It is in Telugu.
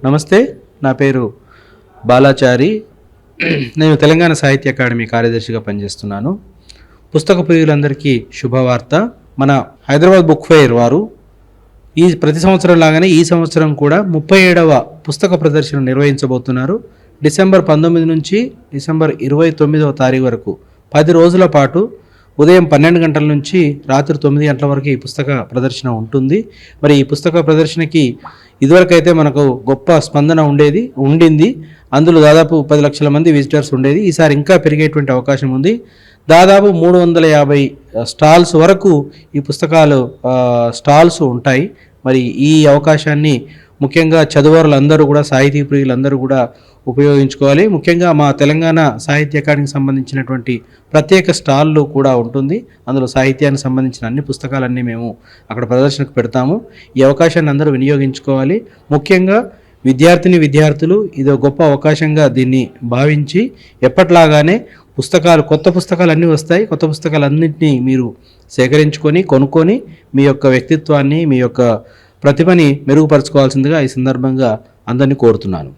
నమస్తే, నా పేరు బాలాచారి. నేను తెలంగాణ సాహిత్య అకాడమీ కార్యదర్శిగా పనిచేస్తున్నాను. పుస్తక ప్రియులందరికీ శుభవార్త. మన హైదరాబాద్ బుక్ ఫెయిర్ వారు ప్రతి సంవత్సరం లాగానే ఈ సంవత్సరం కూడా 37వ పుస్తక ప్రదర్శన నిర్వహించబోతున్నారు. డిసెంబర్ 19 నుంచి డిసెంబర్ 29వ తారీఖు వరకు 10 రోజుల పాటు ఉదయం 12 గంటల నుంచి రాత్రి 9 గంటల వరకు ఈ పుస్తక ప్రదర్శన ఉంటుంది. మరి ఈ పుస్తక ప్రదర్శనకి ఇదివరకైతే మనకు గొప్ప స్పందన ఉండింది. అందులో దాదాపు 10 లక్షల మంది విజిటర్స్ ఉండేది. ఈసారి ఇంకా పెరిగేటువంటి అవకాశం ఉంది. దాదాపు 350 స్టాల్స్ వరకు ఈ పుస్తకాలు స్టాల్స్ ఉంటాయి. మరి ఈ అవకాశాన్ని ముఖ్యంగా చదువరులందరూ కూడా, సాహితీ ప్రియులందరూ కూడా ఉపయోగించుకోవాలి. ముఖ్యంగా మా తెలంగాణ సాహిత్య అకాడమీకి సంబంధించినటువంటి ప్రత్యేక స్టాళ్ళు కూడా ఉంటుంది. అందులో సాహిత్యానికి సంబంధించిన అన్ని పుస్తకాలన్నీ మేము అక్కడ ప్రదర్శనకు పెడతాము. ఈ అవకాశాన్ని అందరూ వినియోగించుకోవాలి. ముఖ్యంగా విద్యార్థులు ఇది గొప్ప అవకాశంగా దీన్ని భావించి ఎప్పట్లాగానే కొత్త పుస్తకాలు అన్నీ వస్తాయి. కొత్త పుస్తకాలన్నింటినీ మీరు సేకరించుకొని, కొనుక్కొని మీ యొక్క వ్యక్తిత్వాన్ని, మీ యొక్క ప్రతిభని మెరుగుపరచుకోవాల్సిందిగా ఈ సందర్భంగా అందరినీ కోరుతున్నాను.